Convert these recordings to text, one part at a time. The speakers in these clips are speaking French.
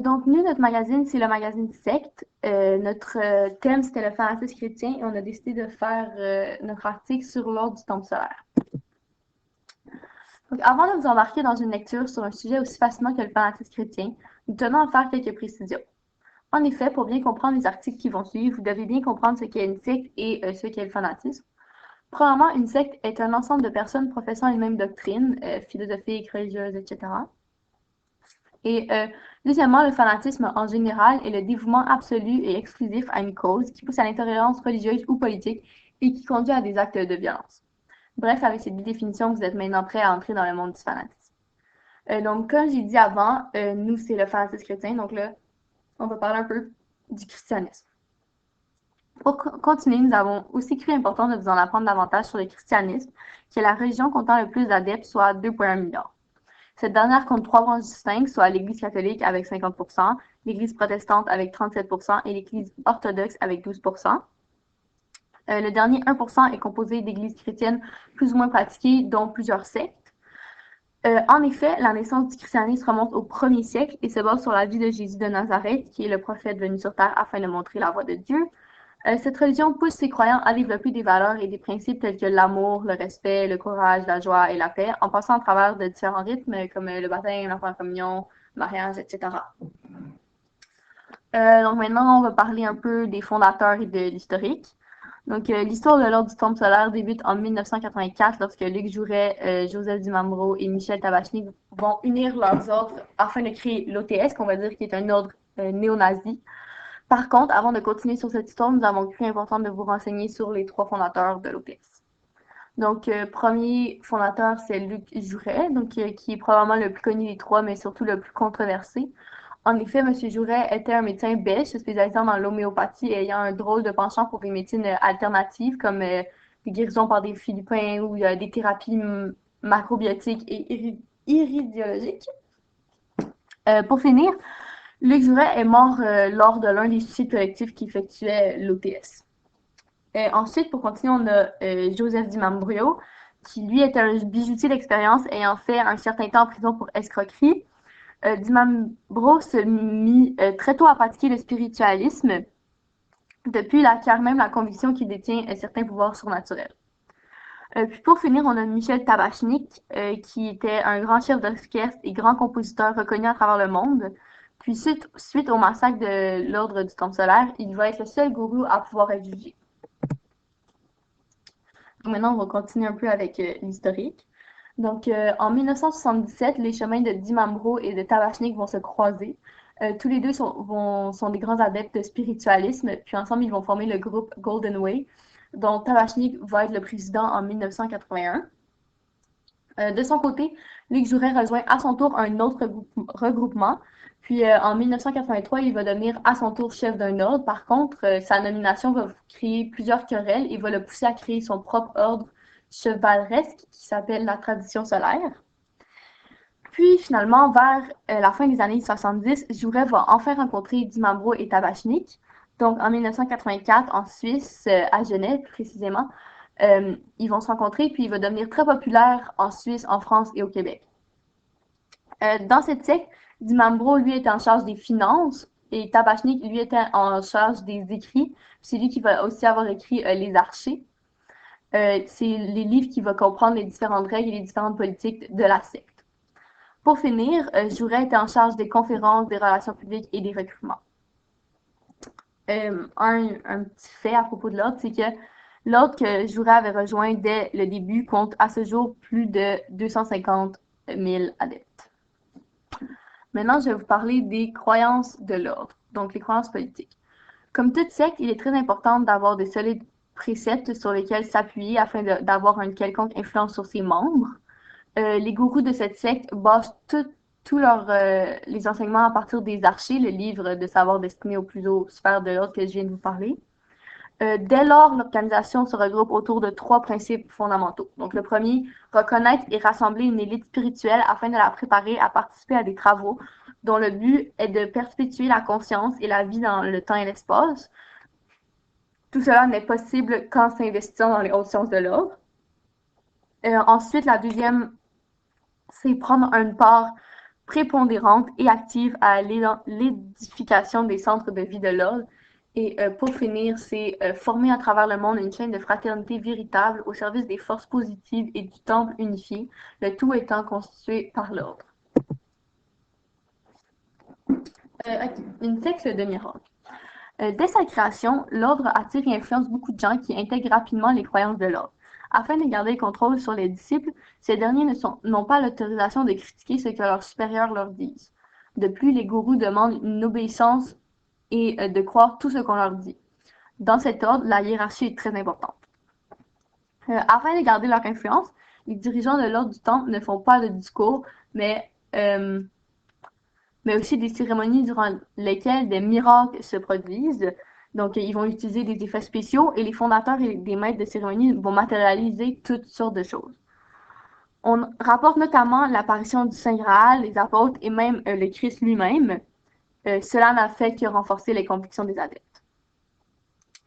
Donc, nous, notre magazine, c'est le magazine Secte. Notre thème, c'était le fanatisme chrétien et on a décidé de faire notre article sur l'ordre du temple solaire. Donc, avant de vous embarquer dans une lecture sur un sujet aussi fascinant que le fanatisme chrétien, nous tenons à faire quelques précisions. En effet, pour bien comprendre les articles qui vont suivre, vous devez bien comprendre ce qu'est une secte et ce qu'est le fanatisme. Premièrement, une secte est un ensemble de personnes professant une même doctrine, philosophique, religieuse, etc. Et deuxièmement, le fanatisme en général est le dévouement absolu et exclusif à une cause qui pousse à l'intolérance religieuse ou politique et qui conduit à des actes de violence. Bref, avec ces deux définitions, vous êtes maintenant prêts à entrer dans le monde du fanatisme. Donc, comme j'ai dit avant, nous, c'est le fanatisme chrétien. Donc là, on va parler un peu du christianisme. Pour continuer, nous avons aussi cru important de vous en apprendre davantage sur le christianisme, qui est la religion comptant le plus d'adeptes, soit 2,1 milliards. Cette dernière compte trois branches distinctes, soit l'Église catholique avec 50%, l'Église protestante avec 37% et l'Église orthodoxe avec 12%. Le dernier 1% est composé d'églises chrétiennes plus ou moins pratiquées, dont plusieurs sectes. En effet, la naissance du christianisme remonte au 1er siècle et se base sur la vie de Jésus de Nazareth, qui est le prophète venu sur terre afin de montrer la voie de Dieu. Cette religion pousse ses croyants à développer des valeurs et des principes tels que l'amour, le respect, le courage, la joie et la paix, en passant à travers de différents rythmes comme le baptême, la première communion, le mariage, etc. Donc maintenant, on va parler un peu des fondateurs et de l'historique. Donc, l'histoire de l'Ordre du Temple solaire débute en 1984 lorsque Luc Jouret, Joseph Dumambro et Michel Tabachnik vont unir leurs ordres afin de créer l'OTS, qu'on va dire qui est un ordre néo-nazi. Par contre, avant de continuer sur cette histoire, nous avons cru important de vous renseigner sur les trois fondateurs de l'OTS. Donc, premier fondateur, c'est Luc Jouret, donc, qui est probablement le plus connu des trois, mais surtout le plus controversé. En effet, M. Jouret était un médecin belge se spécialisant dans l'homéopathie et ayant un drôle de penchant pour les médecines alternatives comme des guérisons par des Philippins ou des thérapies macrobiotiques et iridiologiques. Pour finir, Luc Jouret est mort lors de l'un des suicides collectifs qui effectuait l'OTS. Ensuite, pour continuer, on a Joseph Dimambrio, qui lui est un bijoutier d'expérience ayant fait un certain temps en prison pour escroquerie. Dimambro se mit très tôt à pratiquer le spiritualisme. Depuis, il acquiert même la conviction qu'il détient certains pouvoirs surnaturels. Puis pour finir, on a Michel Tabachnik, qui était un grand chef d'orchestre et grand compositeur reconnu à travers le monde. Puis suite au massacre de l'Ordre du Temple solaire, il va être le seul gourou à pouvoir être jugé. Donc maintenant, on va continuer un peu avec l'historique. Donc, en 1977, les chemins de Dimambro et de Tabachnik vont se croiser. Tous les deux sont des grands adeptes de spiritualisme, puis ensemble, ils vont former le groupe Golden Way, dont Tabachnik va être le président en 1981. De son côté, Luc Jouret rejoint à son tour un autre regroupement. Puis en 1983, il va devenir à son tour chef d'un ordre. Par contre, sa nomination va créer plusieurs querelles et va le pousser à créer son propre ordre chevaleresque qui s'appelle la tradition solaire. Puis finalement, vers la fin des années 70, Jouret va enfin rencontrer Dimambro et Tabachnik. Donc en 1984, en Suisse, à Genève précisément, ils vont se rencontrer, puis il va devenir très populaire en Suisse, en France et au Québec. Dans cette secte, Dimambro, lui, était en charge des finances et Tabachnik, lui, était en charge des écrits. C'est lui qui va aussi avoir écrit les archers. C'est les livres qui vont comprendre les différentes règles et les différentes politiques de la secte. Pour finir, Jouret était en charge des conférences, des relations publiques et des recrutements. Un petit fait à propos de l'ordre, c'est que l'ordre que Jouret avait rejoint dès le début compte à ce jour plus de 250 000 adeptes. Maintenant, je vais vous parler des croyances de l'ordre, donc les croyances politiques. Comme toute secte, il est très important d'avoir de solides préceptes sur lesquels s'appuyer afin d'avoir une quelconque influence sur ses membres. Les gourous de cette secte basent tous les enseignements à partir des archers, le livre de savoir destiné aux plus hautes sphères de l'ordre que je viens de vous parler. Dès lors, l'organisation se regroupe autour de trois principes fondamentaux. Donc, le premier, reconnaître et rassembler une élite spirituelle afin de la préparer à participer à des travaux dont le but est de perpétuer la conscience et la vie dans le temps et l'espace. Tout cela n'est possible qu'en s'investissant dans les hautes sciences de l'ordre. Ensuite, la deuxième, c'est prendre une part prépondérante et active à l'édification des centres de vie de l'ordre. Et pour finir, c'est former à travers le monde une chaîne de fraternité véritable au service des forces positives et du temple unifié, le tout étant constitué par l'ordre. Une secte de miracle. Dès sa création, l'ordre attire et influence beaucoup de gens qui intègrent rapidement les croyances de l'ordre. Afin de garder le contrôle sur les disciples, ces derniers n'ont pas l'autorisation de critiquer ce que leurs supérieurs leur disent. De plus, les gourous demandent une obéissance et de croire tout ce qu'on leur dit. Dans cet ordre, la hiérarchie est très importante. Afin de garder leur influence, les dirigeants de l'ordre du temple ne font pas de discours, mais aussi des cérémonies durant lesquelles des miracles se produisent. Donc, ils vont utiliser des effets spéciaux et les fondateurs et des maîtres de cérémonie vont matérialiser toutes sortes de choses. On rapporte notamment l'apparition du Saint Graal, les apôtres et même le Christ lui-même. Cela n'a fait que renforcer les convictions des adeptes.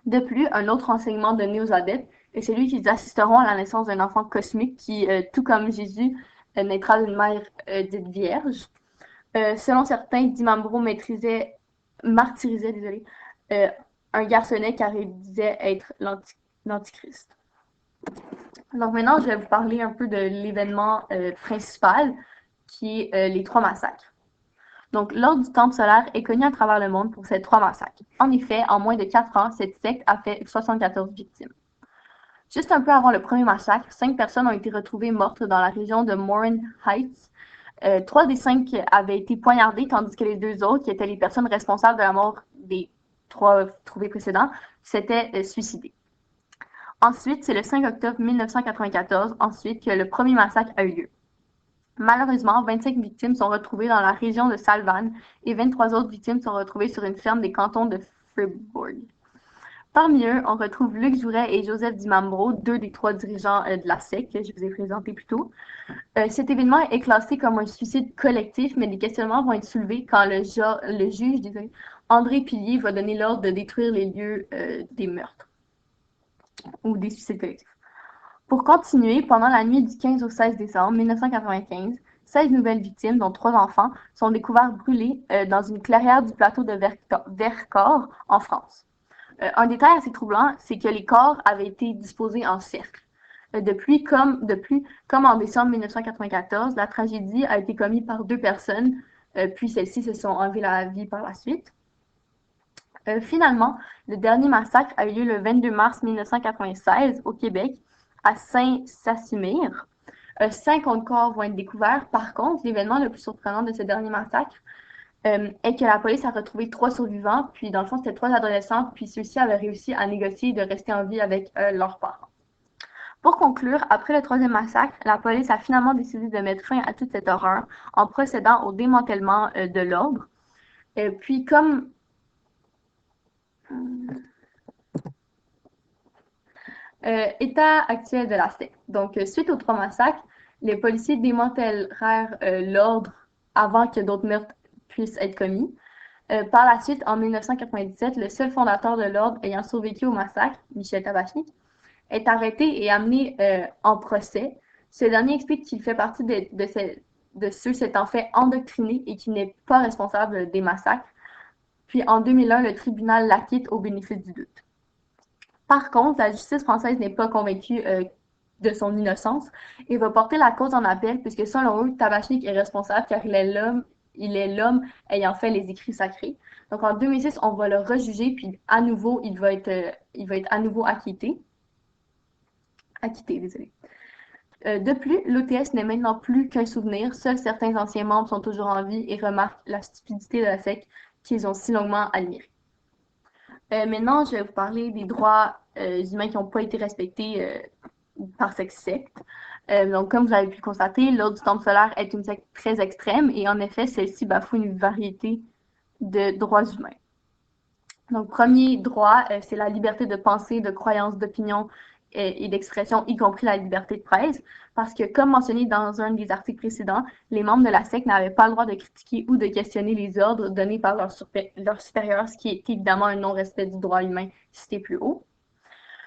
De plus, un autre enseignement donné aux adeptes est celui qu'ils assisteront à la naissance d'un enfant cosmique qui, tout comme Jésus, naîtra d'une mère dite vierge. Selon certains, Dimambro martyrisait un garçonnet car il disait être l'antichrist. Donc maintenant, je vais vous parler un peu de l'événement principal qui est les 3 massacres. Donc, l'ordre du Temple solaire est connu à travers le monde pour ces 3 massacres. En effet, en moins de 4 ans, cette secte a fait 74 victimes. Juste un peu avant le premier massacre, 5 personnes ont été retrouvées mortes dans la région de Morin Heights. 3 des 5 avaient été poignardés, tandis que les 2 autres, qui étaient les personnes responsables de la mort des 3 trouvés précédents, s'étaient suicidés. Ensuite, c'est le 5 octobre 1994, ensuite, que le premier massacre a eu lieu. Malheureusement, 25 victimes sont retrouvées dans la région de Salvan et 23 autres victimes sont retrouvées sur une ferme des cantons de Fribourg. Parmi eux, on retrouve Luc Jouret et Joseph Dimambro, 2 des 3 dirigeants de la secte que je vous ai présenté plus tôt. Cet événement est classé comme un suicide collectif, mais des questionnements vont être soulevés quand le juge André Pilier va donner l'ordre de détruire les lieux des meurtres ou des suicides collectifs. Pour continuer, pendant la nuit du 15 au 16 décembre 1995, 16 nouvelles victimes, dont 3 enfants, sont découvertes brûlées dans une clairière du plateau de Vercors, en France. Un détail assez troublant, c'est que les corps avaient été disposés en cercle. Depuis, comme en décembre 1994, la tragédie a été commise par 2 personnes, puis celles-ci se sont enlevées la vie par la suite. Finalement, le dernier massacre a eu lieu le 22 mars 1996 au Québec, à Saint-Sassimir. 5 autres corps vont être découverts. Par contre, l'événement le plus surprenant de ce dernier massacre est que la police a retrouvé 3 survivants, puis dans le fond, c'était 3 adolescents, puis ceux-ci avaient réussi à négocier de rester en vie avec leurs parents. Pour conclure, après le 3e massacre, la police a finalement décidé de mettre fin à toute cette horreur en procédant au démantèlement de l'ordre. Puis comme état actuel de la secte. Donc, suite aux 3 massacres, les policiers démantèlèrent l'ordre avant que d'autres meurtres puissent être commis. Par la suite, en 1997, le seul fondateur de l'ordre ayant survécu au massacre, Michel Tabachnik, est arrêté et amené en procès. Ce dernier explique qu'il fait partie de ceux s'étant fait endoctriner et qu'il n'est pas responsable des massacres. Puis en 2001, le tribunal l'acquitte au bénéfice du doute. Par contre, la justice française n'est pas convaincue de son innocence et va porter la cause en appel puisque selon eux, Tabachnik est responsable car il est l'homme ayant fait les écrits sacrés. Donc en 2006, on va le rejuger puis à nouveau, il va être à nouveau acquitté. Désolé. De plus, l'OTS n'est maintenant plus qu'un souvenir. Seuls certains anciens membres sont toujours en vie et remarquent la stupidité de la secte qu'ils ont si longuement admirée. Maintenant, je vais vous parler des droits humains qui n'ont pas été respectés par cette secte. Donc, comme vous avez pu le constater, l'ordre du Temple solaire est une secte très extrême et en effet, celle-ci bafoue une variété de droits humains. Donc, premier droit, c'est la liberté de pensée, de croyance, d'opinion et d'expression, y compris la liberté de presse, parce que, comme mentionné dans un des articles précédents, les membres de la secte n'avaient pas le droit de critiquer ou de questionner les ordres donnés par leurs supérieurs, ce qui est évidemment un non-respect du droit humain cité plus haut.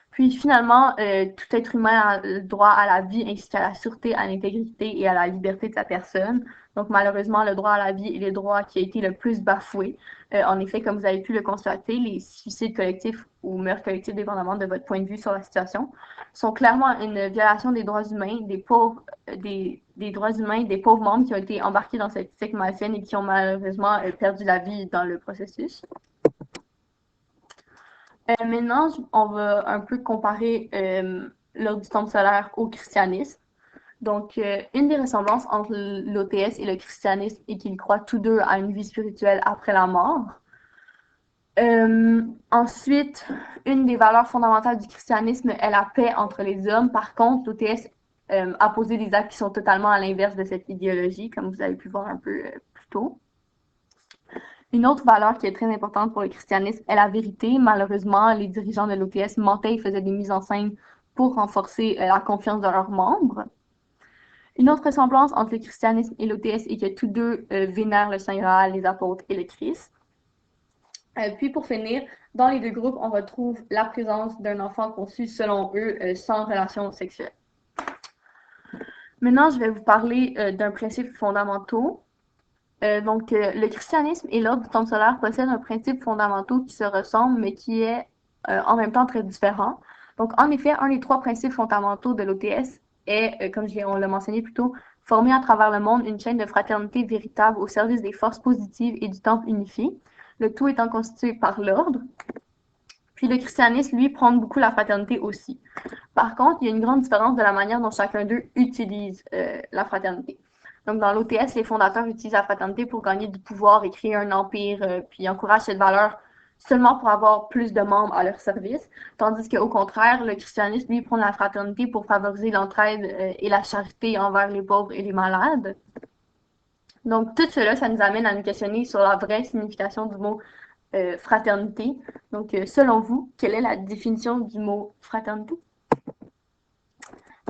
Puis finalement, tout être humain a le droit à la vie ainsi qu'à la sûreté, à l'intégrité et à la liberté de sa personne. Donc, malheureusement, le droit à la vie est le droit qui a été le plus bafoué. En effet, comme vous avez pu le constater, les suicides collectifs ou meurtres collectifs, dépendamment de votre point de vue sur la situation, sont clairement une violation des droits humains, des pauvres, des droits humains des pauvres membres qui ont été embarqués dans cette éthique malsaine et qui ont malheureusement perdu la vie dans le processus. Maintenant, on va un peu comparer l'ordre du temple solaire au christianisme. Donc, une des ressemblances entre l'OTS et le christianisme est qu'ils croient tous deux à une vie spirituelle après la mort. Ensuite, une des valeurs fondamentales du christianisme est la paix entre les hommes. Par contre, l'OTS a posé des actes qui sont totalement à l'inverse de cette idéologie, comme vous avez pu voir un peu plus tôt. Une autre valeur qui est très importante pour le christianisme est la vérité. Malheureusement, les dirigeants de l'OTS mentaient et faisaient des mises en scène pour renforcer la confiance de leurs membres. Une autre ressemblance entre le christianisme et l'OTS est que tous deux vénèrent le Saint Graal, les apôtres et le Christ. Puis pour finir, dans les deux groupes, on retrouve la présence d'un enfant conçu selon eux sans relation sexuelle. Maintenant, je vais vous parler d'un principe fondamental. Donc, le christianisme et l'ordre du temple solaire possèdent un principe fondamental qui se ressemble, mais qui est en même temps très différent. Donc, en effet, un des trois principes fondamentaux de l'OTS est, comme on l'a mentionné plus tôt, former à travers le monde une chaîne de fraternité véritable au service des forces positives et du temple unifié, le tout étant constitué par l'ordre. Puis le christianisme, lui, prône beaucoup la fraternité aussi. Par contre, il y a une grande différence de la manière dont chacun d'eux utilise la fraternité. Donc, dans l'OTS, les fondateurs utilisent la fraternité pour gagner du pouvoir et créer un empire, puis encouragent cette valeur seulement pour avoir plus de membres à leur service, tandis qu'au contraire, le christianisme, lui, prône la fraternité pour favoriser l'entraide et la charité envers les pauvres et les malades. Donc, tout cela, ça nous amène à nous questionner sur la vraie signification du mot fraternité. Donc, selon vous, quelle est la définition du mot fraternité?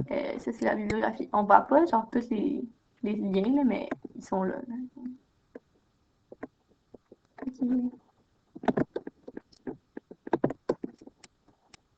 Ça, c'est la bibliographie. On ne voit pas, genre, tous les liens, là, mais ils sont là. Okay.